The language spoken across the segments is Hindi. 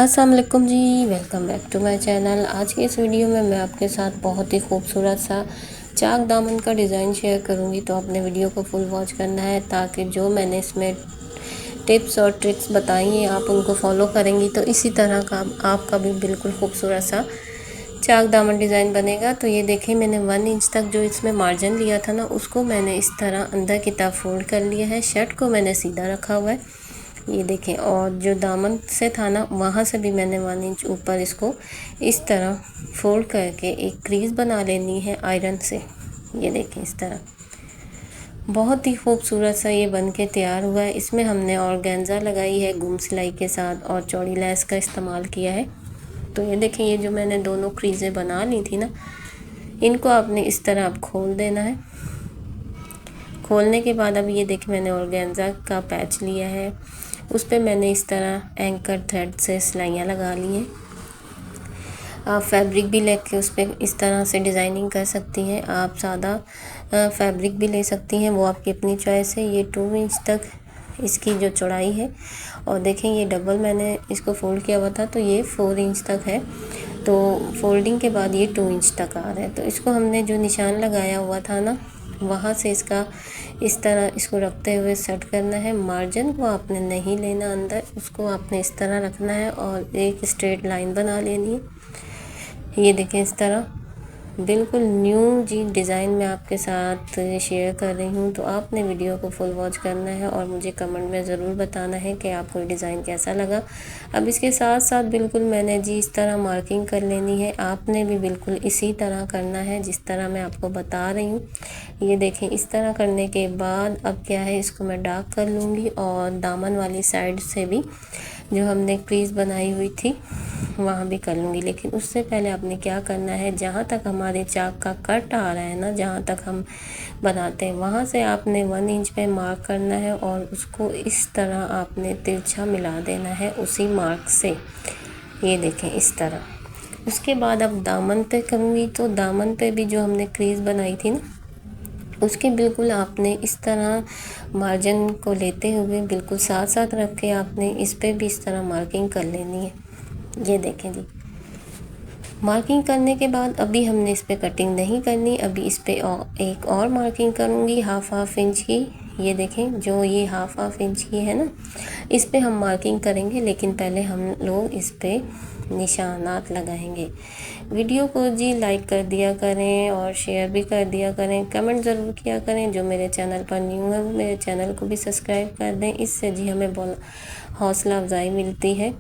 अस्सलाम वालेकुम जी, welcome back to my channel. आज के इस वीडियो में मैं आपके साथ बहुत ही खूबसूरत सा चाक दामन का डिज़ाइन शेयर करूंगी, तो आपने वीडियो को फुल वॉच करना है ताकि जो मैंने इसमें टिप्स और ट्रिक्स बताई हैं आप उनको फॉलो करेंगी तो इसी तरह का आपका भी बिल्कुल खूबसूरत सा चाक दामन डिज़ाइन बनेगा। तो ये देखें, मैंने 1 इंच तक जो इसमें मार्जिन लिया था ना, उसको मैंने इस तरह अंदर की तरफ फोल्ड कर लिया है। शर्ट को मैंने सीधा रखा हुआ है, ये देखें। और जो दामन से था ना, वहाँ से भी मैंने 1 इंच ऊपर इसको इस तरह फोल्ड करके एक क्रीज बना लेनी है आयरन से। ये देखें, इस तरह बहुत ही खूबसूरत सा ये बन के तैयार हुआ है। इसमें हमने ऑर्गेन्जा लगाई है गुम सिलाई के साथ और चौड़ी लेस का इस्तेमाल किया है। तो ये देखें, ये जो मैंने दोनों क्रीज़ें बना ली थी ना, इनको आपने इस तरह अब खोल देना है। खोलने के बाद अब ये देखें, मैंने ऑर्गेन्जा का पैच लिया है, उस पर मैंने इस तरह एंकर थ्रेड से सिलाइयाँ लगा ली हैं। आप फैब्रिक भी लेके उस पर इस तरह से डिज़ाइनिंग कर सकती हैं। आप सादा फैब्रिक भी ले सकती हैं, वो आपकी अपनी चॉइस है। ये 2 इंच तक इसकी जो चौड़ाई है, और देखें ये डबल मैंने इसको फोल्ड किया हुआ था तो ये 4 इंच तक है। तो फोल्डिंग के बाद ये 2 इंच तक आ रहा है। तो इसको हमने जो निशान लगाया हुआ था ना, वहाँ से इसका इस तरह इसको रखते हुए सेट करना है। मार्जिन को आपने नहीं लेना अंदर, उसको आपने इस तरह रखना है और एक स्ट्रेट लाइन बना लेनी है। ये देखें, इस तरह बिल्कुल न्यू जी डिज़ाइन मैं आपके साथ शेयर कर रही हूँ। तो आपने वीडियो को फुल वॉच करना है और मुझे कमेंट में ज़रूर बताना है कि आपको ये डिज़ाइन कैसा लगा। अब इसके साथ साथ बिल्कुल मैंने जी इस तरह मार्किंग कर लेनी है। आपने भी बिल्कुल इसी तरह करना है जिस तरह मैं आपको बता रही हूँ। ये देखें, इस तरह करने के बाद अब क्या है, इसको मैं डार्क कर लूँगी और दामन वाली साइड से भी जो हमने क्रीज़ बनाई हुई थी वहाँ भी कर लूँगी। लेकिन उससे पहले आपने क्या करना है, जहाँ तक हमारे चाक का कट आ रहा है ना, जहाँ तक हम बनाते हैं वहाँ से आपने 1 इंच पे मार्क करना है और उसको इस तरह आपने तिरछा मिला देना है उसी मार्क से। ये देखें, इस तरह। उसके बाद अब दामन पे करूँगी, तो दामन पे भी जो हमने क्रीज़ बनाई थी ना, उसके बिल्कुल आपने इस तरह मार्जिन को लेते हुए बिल्कुल साथ साथ रख के आपने इस पे भी इस तरह मार्किंग कर लेनी है। ये देखें जी, मार्किंग करने के बाद अभी हमने इस पे कटिंग नहीं करनी, अभी इस पे एक और मार्किंग करूँगी हाफ इंच की। ये देखें, जो ये हाफ इंच की है ना, इस पे हम मार्किंग करेंगे, लेकिन पहले हम लोग इस पे निशानात लगाएंगे। वीडियो को जी लाइक कर दिया करें और शेयर भी कर दिया करें, कमेंट ज़रूर किया करें। जो मेरे चैनल पर न्यू है वो मेरे चैनल को भी सब्सक्राइब कर दें, इससे जी हमें हौसला अफजाई मिलती है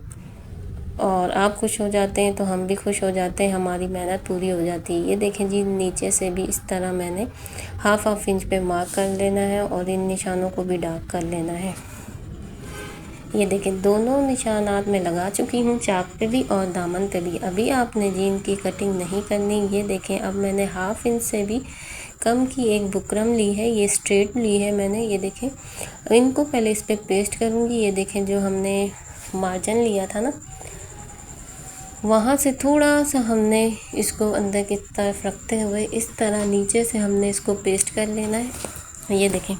और आप खुश हो जाते हैं तो हम भी खुश हो जाते हैं, हमारी मेहनत पूरी हो जाती है। ये देखें जी, नीचे से भी इस तरह मैंने हाफ इंच पे मार्क कर लेना है और इन निशानों को भी डार्क कर लेना है। ये देखें, दोनों निशानात में लगा चुकी हूँ, चाक पे भी और दामन पे भी। अभी आपने जी इनकी कटिंग नहीं करनी। ये देखें, अब मैंने हाफ इंच से भी कम की एक बुकरम ली है, ये स्ट्रेट ली है मैंने। ये देखें, इनको पहले इस पर पेस्ट करूँगी। ये देखें, जो हमने मार्जिन लिया था ना, वहाँ से थोड़ा सा हमने इसको अंदर की तरफ रखते हुए इस तरह नीचे से हमने इसको पेस्ट कर लेना है। ये देखें,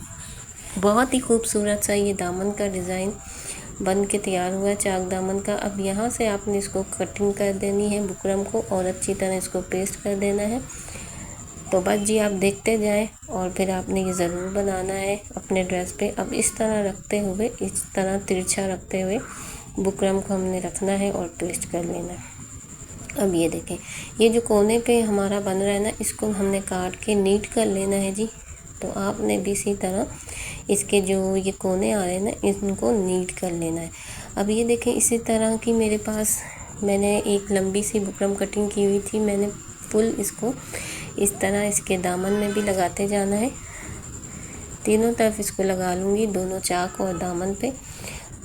बहुत ही खूबसूरत सा ये दामन का डिज़ाइन बन के तैयार हुआ है, चाक दामन का। अब यहाँ से आपने इसको कटिंग कर देनी है बुकरम को और अच्छी तरह इसको पेस्ट कर देना है। तो बस जी, आप देखते जाएं और फिर आपने ये ज़रूर बनाना है अपने ड्रेस पे। अब इस तरह रखते हुए, इस तरह तिरछा रखते हुए बुकरम को हमने रखना है और पेस्ट कर लेना है। अब ये देखें, ये जो कोने पे हमारा बन रहा है ना, इसको हमने काट के नीट कर लेना है जी। तो आपने भी इसी तरह इसके जो ये कोने आ रहे हैं ना, इनको नीट कर लेना है। अब ये देखें, इसी तरह की मेरे पास मैंने एक लंबी सी बुकरम कटिंग की हुई थी। मैंने फुल इसको इस तरह इसके दामन में भी लगाते जाना है, तीनों तरफ इसको लगा लूँगी, दोनों चाक और दामन पे।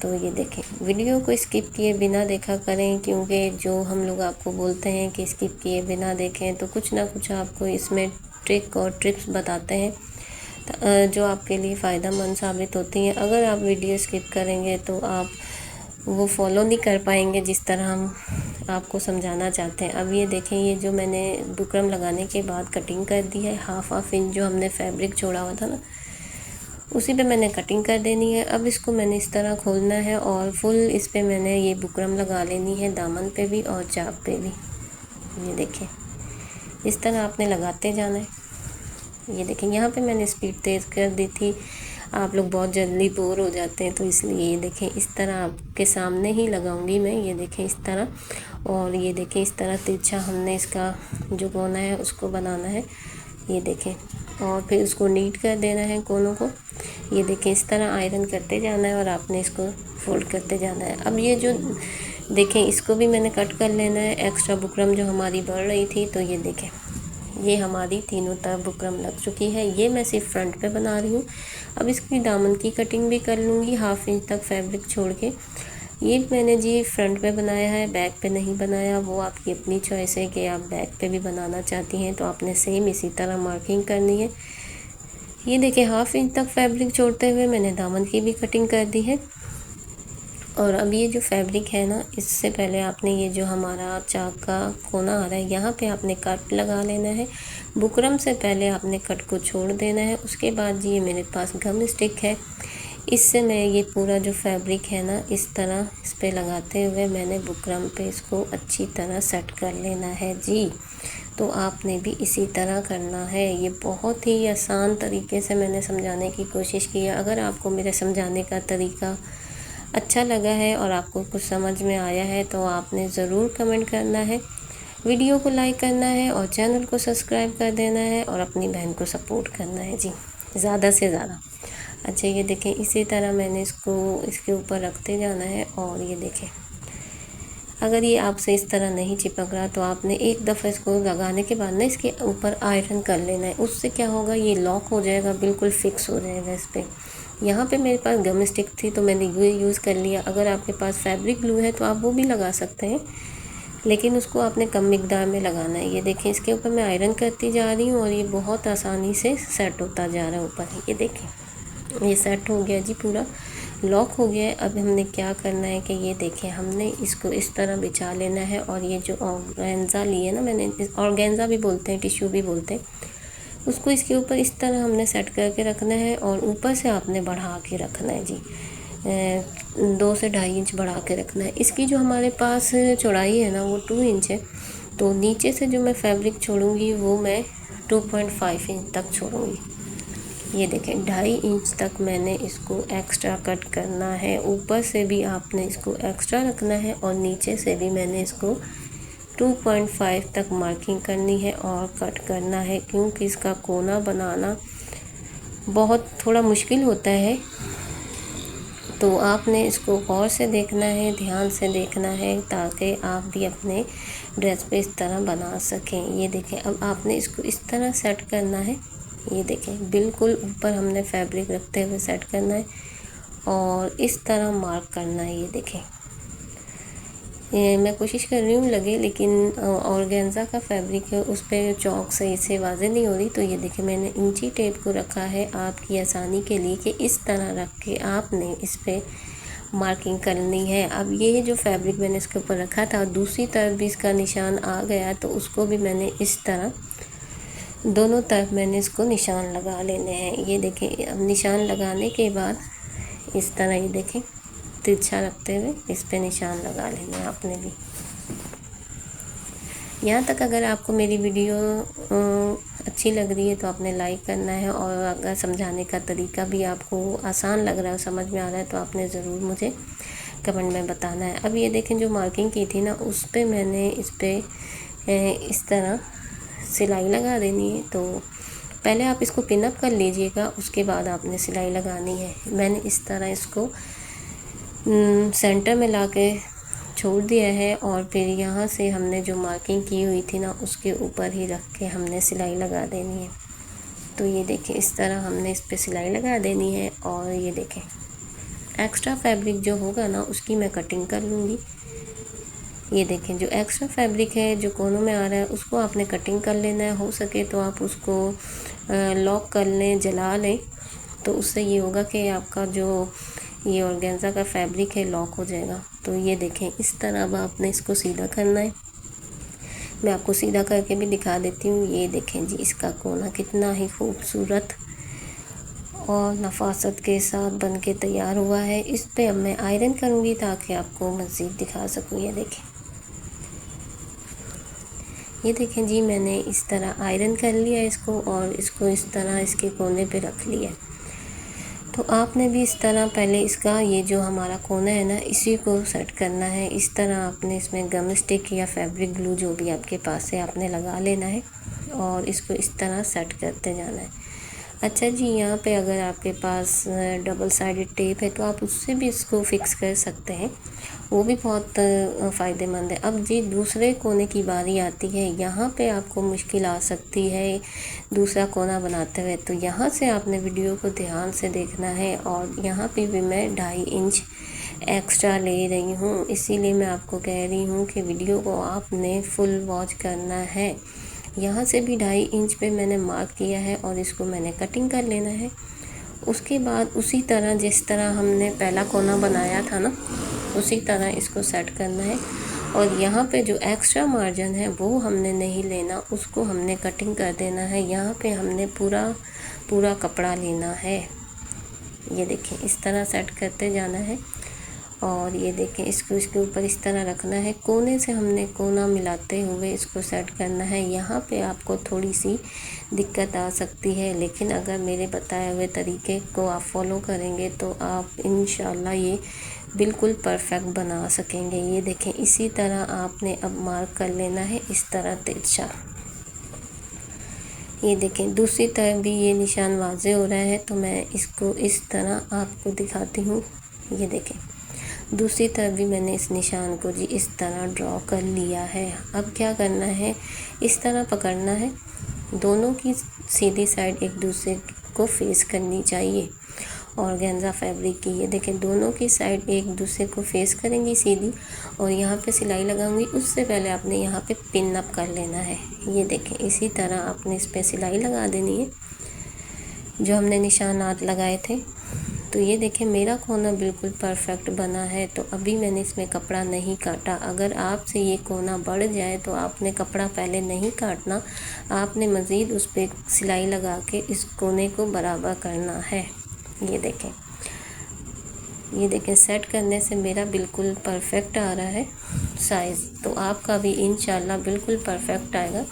तो ये देखें, वीडियो को स्किप किए बिना देखा करें, क्योंकि जो हम लोग आपको बोलते हैं कि स्किप किए बिना देखें, तो कुछ ना कुछ आपको इसमें ट्रिक और टिप्स बताते हैं जो आपके लिए फ़ायदेमंद साबित होती हैं। अगर आप वीडियो स्किप करेंगे तो आप वो फॉलो नहीं कर पाएंगे जिस तरह हम आपको समझाना चाहते हैं। अब ये देखें, ये जो मैंने बुकरम लगाने के बाद कटिंग कर दी है, हाफ इंच जो हमने फैब्रिक छोड़ा हुआ था ना, उसी पे मैंने कटिंग कर देनी है। अब इसको मैंने इस तरह खोलना है और फुल इस पे मैंने ये बुकरम लगा लेनी है, दामन पे भी और चाक पे भी। ये देखें, इस तरह आपने लगाते जाना है। ये देखें, यहाँ पे मैंने स्पीड तेज़ कर दी थी, आप लोग बहुत जल्दी बोर हो जाते हैं तो इसलिए। ये देखें, इस तरह आपके सामने ही लगाऊंगी मैं। ये देखें इस तरह, और ये देखें इस तरह तिरछा हमने इसका जो कोना है उसको बनाना है। ये देखें, और फिर उसको नीट कर देना है कोनों को। ये देखें, इस तरह आयरन करते जाना है और आपने इसको फोल्ड करते जाना है। अब ये जो देखें, इसको भी मैंने कट कर लेना है, एक्स्ट्रा बुकरम जो हमारी बढ़ रही थी। तो ये देखें, ये हमारी तीनों तरफ बुकरम लग चुकी है। ये मैं सिर्फ फ्रंट पे बना रही हूँ। अब इसकी दामन की कटिंग भी कर लूँगी, 1/2 इंच तक फैब्रिक छोड़ के। ये मैंने जी फ्रंट पे बनाया है, बैक पे नहीं बनाया। वो आपकी अपनी चॉइस है कि आप बैक पे भी बनाना चाहती हैं, तो आपने सेम इसी तरह मार्किंग करनी है। ये देखिए, 1/2 इंच तक फैब्रिक छोड़ते हुए मैंने दामन की भी कटिंग कर दी है। और अब ये जो फैब्रिक है ना, इससे पहले आपने ये जो हमारा चाक का कोना आ रहा है, यहाँ पे आपने कट लगा लेना है। बुकरम से पहले आपने कट को छोड़ देना है। उसके बाद ये मेरे पास गम स्टिक है, इससे मैं ये पूरा जो फैब्रिक है ना, इस तरह इस पे लगाते हुए मैंने बुकरम पे इसको अच्छी तरह सेट कर लेना है जी। तो आपने भी इसी तरह करना है। ये बहुत ही आसान तरीके से मैंने समझाने की कोशिश की है। अगर आपको मेरे समझाने का तरीका अच्छा लगा है और आपको कुछ समझ में आया है तो आपने ज़रूर कमेंट करना है, वीडियो को लाइक करना है और चैनल को सब्सक्राइब कर देना है और अपनी बहन को सपोर्ट करना है जी, ज़्यादा से ज़्यादा। अच्छा, ये देखें, इसी तरह मैंने इसको इसके ऊपर रखते जाना है। और ये देखें, अगर ये आपसे इस तरह नहीं चिपक रहा तो आपने एक दफ़ा इसको लगाने के बाद ना इसके ऊपर आयरन कर लेना है। उससे क्या होगा, ये लॉक हो जाएगा, बिल्कुल फिक्स हो जाएगा इस पर। यहाँ पे मेरे पास गम स्टिक थी तो मैंने ये यूज़ कर लिया। अगर आपके पास फैब्रिक ग्लू है तो आप वो भी लगा सकते हैं, लेकिन उसको आपने कम मिकदार में लगाना है। ये देखें, इसके ऊपर मैं आयरन करती जा रही हूँ और ये बहुत आसानी से सेट होता जा रहा है ऊपर। ये देखें, ये सेट हो गया जी, पूरा लॉक हो गया है। अब हमने क्या करना है कि ये देखें, हमने इसको इस तरह बिछा लेना है। और ये जो ऑर्गेन्जा लिए ना मैंने, ऑर्गेन्जा भी बोलते हैं, टिश्यू भी बोलते हैं, उसको इसके ऊपर इस तरह हमने सेट करके रखना है और ऊपर से आपने बढ़ा के रखना है जी, 2 से 2.5 इंच बढ़ा के रखना है। इसकी जो हमारे पास चौड़ाई है ना वो 2 इंच है, तो नीचे से जो मैं फैब्रिक छोड़ूंगी वो मैं 2.5 इंच तक छोड़ूंगी। ये देखें, 2.5 इंच तक मैंने इसको एक्स्ट्रा कट करना है। ऊपर से भी आपने इसको एक्स्ट्रा रखना है और नीचे से भी मैंने इसको 2.5 तक मार्किंग करनी है और कट करना है, क्योंकि इसका कोना बनाना बहुत थोड़ा मुश्किल होता है। तो आपने इसको गौर से देखना है, ध्यान से देखना है, ताकि आप भी अपने ड्रेस पे इस तरह बना सकें। ये देखें, अब आपने इसको इस तरह सेट करना है। ये देखें, बिल्कुल ऊपर हमने फैब्रिक रखते हुए सेट करना है और इस तरह मार्क करना है। ये देखें, मैं कोशिश कर रही हूँ लगे, लेकिन ऑर्गेन्जा का फैब्रिक है, उस पर चौक सही से वाज़ेह नहीं हो रही। तो ये देखिए, मैंने इंची टेप को रखा है आपकी आसानी के लिए कि इस तरह रख के आपने इस पर मार्किंग करनी है। अब ये जो फैब्रिक मैंने इसके ऊपर रखा था, दूसरी तरफ भी इसका निशान आ गया, तो उसको भी मैंने इस तरह दोनों तरफ मैंने इसको निशान लगा लेने हैं। ये देखें, अब निशान लगाने के बाद इस तरह ये देखें तिरछा रखते हुए इस पे निशान लगा लेना है आपने भी। यहाँ तक अगर आपको मेरी वीडियो अच्छी लग रही है तो आपने लाइक करना है, और अगर समझाने का तरीका भी आपको आसान लग रहा है, समझ में आ रहा है, तो आपने ज़रूर मुझे कमेंट में बताना है। अब ये देखें, जो मार्किंग की थी ना, उस पर मैंने इस पर इस तरह सिलाई लगा देनी है। तो पहले आप इसको पिनअप कर लीजिएगा, उसके बाद आपने सिलाई लगानी है। मैंने इस तरह इसको सेंटर में लाके छोड़ दिया है और फिर यहाँ से हमने जो मार्किंग की हुई थी ना, उसके ऊपर ही रख के हमने सिलाई लगा देनी है। तो ये देखें, इस तरह हमने इस पे सिलाई लगा देनी है। और ये देखें, एक्स्ट्रा फैब्रिक जो होगा ना उसकी मैं कटिंग कर लूँगी। ये देखें, जो एक्स्ट्रा फैब्रिक है जो कोनों में आ रहा है उसको आपने कटिंग कर लेना है। हो सके तो आप उसको लॉक कर लें, जला लें, तो उससे ये होगा कि आपका जो ये ऑर्गेन्जा का फैब्रिक है लॉक हो जाएगा। तो ये देखें, इस तरह अब आपने इसको सीधा करना है। मैं आपको सीधा करके भी दिखा देती हूँ। ये देखें जी, इसका कोना कितना ही खूबसूरत और नफासत के साथ बन के तैयार हुआ है। इस पे अब मैं आयरन करूँगी ताकि आपको मज़ीद दिखा सकूँ। ये देखें जी, मैंने इस तरह आयरन कर लिया इसको और इसको इस तरह इसके कोने पे रख लिया। तो आपने भी इस तरह पहले इसका ये जो हमारा कोना है ना, इसी को सेट करना है। इस तरह आपने इसमें गम स्टिक या फैब्रिक ग्लू जो भी आपके पास है आपने लगा लेना है और इसको इस तरह सेट करते जाना है। अच्छा जी, यहाँ पे अगर आपके पास डबल साइडेड टेप है तो आप उससे भी इसको फिक्स कर सकते हैं, वो भी बहुत फ़ायदेमंद है। अब जी दूसरे कोने की बारी आती है। यहाँ पे आपको मुश्किल आ सकती है दूसरा कोना बनाते हुए, तो यहाँ से आपने वीडियो को ध्यान से देखना है। और यहाँ पे भी मैं 2.5 इंच एक्स्ट्रा ले रही हूँ, इसीलिए मैं आपको कह रही हूँ कि वीडियो को आपने फुल वॉच करना है। यहाँ से भी 2.5 इंच पे मैंने मार्क किया है और इसको मैंने कटिंग कर लेना है। उसके बाद उसी तरह जिस तरह हमने पहला कोना बनाया था ना, उसी तरह इसको सेट करना है। और यहाँ पे जो एक्स्ट्रा मार्जिन है वो हमने नहीं लेना, उसको हमने कटिंग कर देना है। यहाँ पे हमने पूरा कपड़ा लेना है। ये देखें, इस तरह सेट करते जाना है। और ये देखें, इसको इसके ऊपर इस तरह रखना है। कोने से हमने कोना मिलाते हुए इसको सेट करना है। यहाँ पे आपको थोड़ी सी दिक्कत आ सकती है, लेकिन अगर मेरे बताए हुए तरीके को आप फॉलो करेंगे तो आप इंशाल्लाह ये बिल्कुल परफेक्ट बना सकेंगे। ये देखें, इसी तरह आपने अब मार्क कर लेना है इस तरह तिरछा। ये देखें, दूसरी तरफ भी ये निशान वाज़े हो रहा है, तो मैं इसको इस तरह आपको दिखाती हूँ। ये देखें, दूसरी तरफ भी मैंने इस निशान को जी इस तरह ड्रॉ कर लिया है। अब क्या करना है, इस तरह पकड़ना है, दोनों की सीधी साइड एक दूसरे को फेस करनी चाहिए। ऑर्गेन्जा फैब्रिक की ये देखें, दोनों की साइड एक दूसरे को फेस करेंगी सीधी, और यहाँ पे सिलाई लगाऊंगी। उससे पहले आपने यहाँ पे पिन अप कर लेना है। ये देखें, इसी तरह आपने इस पे सिलाई लगा देनी है जो हमने निशानात लगाए थे। तो ये देखें, मेरा कोना बिल्कुल परफेक्ट बना है। तो अभी मैंने इसमें कपड़ा नहीं काटा। अगर आपसे ये कोना बढ़ जाए तो आपने कपड़ा पहले नहीं काटना, आपने मज़ीद उस पर सिलाई लगा के इस कोने को बराबर करना है। ये देखें, सेट करने से मेरा बिल्कुल परफेक्ट आ रहा है साइज़। तो आपका भी इंशाल्लाह बिल्कुल परफेक्ट आएगा।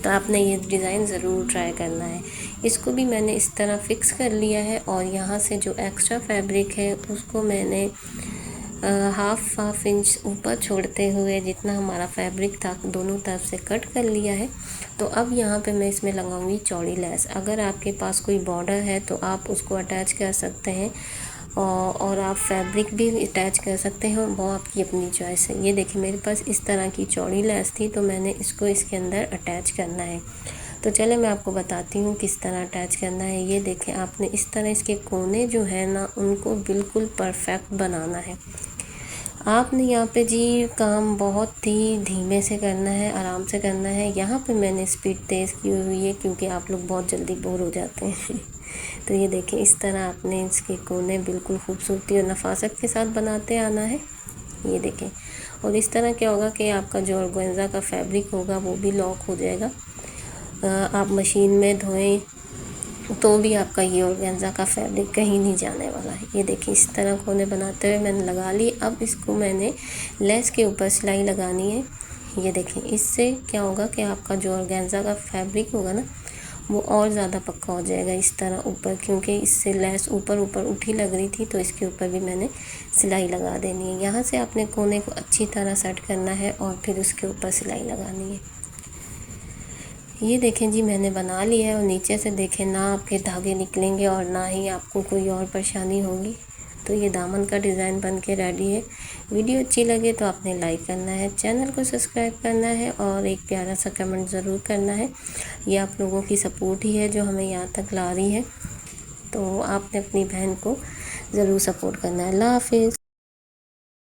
तो आपने ये डिज़ाइन ज़रूर ट्राई करना है। इसको भी मैंने इस तरह फ़िक्स कर लिया है और यहाँ से जो एक्स्ट्रा फैब्रिक है उसको मैंने हाफ इंच ऊपर छोड़ते हुए जितना हमारा फैब्रिक था दोनों तरफ से कट कर लिया है। तो अब यहाँ पे मैं इसमें लगाऊंगी चौड़ी लेस। अगर आपके पास कोई बॉर्डर है तो आप उसको अटैच कर सकते हैं और आप फैब्रिक भी अटैच कर सकते हैं, वो आपकी अपनी चॉइस है। ये देखिए, मेरे पास इस तरह की चौड़ी लेस थी तो मैंने इसको इसके अंदर अटैच करना है। तो चले मैं आपको बताती हूँ किस तरह अटैच करना है। ये देखें, आपने इस तरह इसके कोने जो है ना उनको बिल्कुल परफेक्ट बनाना है। आपने यहाँ पे जी काम बहुत ही धीमे से करना है, आराम से करना है। यहाँ पे मैंने स्पीड तेज़ की हुई है क्योंकि आप लोग बहुत जल्दी बोर हो जाते हैं। तो ये देखें, इस तरह आपने इसके कोने बिल्कुल खूबसूरती और नफासत के साथ बनाते आना है। ये देखें, और इस तरह क्या होगा कि आपका जो ऑर्गेन्जा का फैब्रिक होगा वो भी लॉक हो जाएगा। आप मशीन में धोएं तो भी आपका ये ऑर्गेन्जा का फैब्रिक कहीं नहीं जाने वाला है। ये देखिए, इस तरह कोने बनाते हुए मैंने लगा ली। अब इसको मैंने लेस के ऊपर सिलाई लगानी है। ये देखें, इससे क्या होगा कि आपका जो ऑर्गेन्जा का फैब्रिक होगा ना वो और ज़्यादा पक्का हो जाएगा इस तरह ऊपर, क्योंकि इससे लेस ऊपर उठी लग रही थी तो इसके ऊपर भी मैंने सिलाई लगा देनी है। यहाँ से आपने कोने को अच्छी तरह सेट करना है और फिर उसके ऊपर सिलाई लगानी है। ये देखें जी, मैंने बना लिया है और नीचे से देखें ना आपके धागे निकलेंगे और ना ही आपको कोई और परेशानी होगी। तो ये दामन का डिज़ाइन बन के रेडी है। वीडियो अच्छी लगे तो आपने लाइक करना है, चैनल को सब्सक्राइब करना है और एक प्यारा सा कमेंट ज़रूर करना है। ये आप लोगों की सपोर्ट ही है जो हमें यहाँ तक ला रही है। तो आपने अपनी बहन को ज़रूर सपोर्ट करना है। अल्लाह हाफिज़।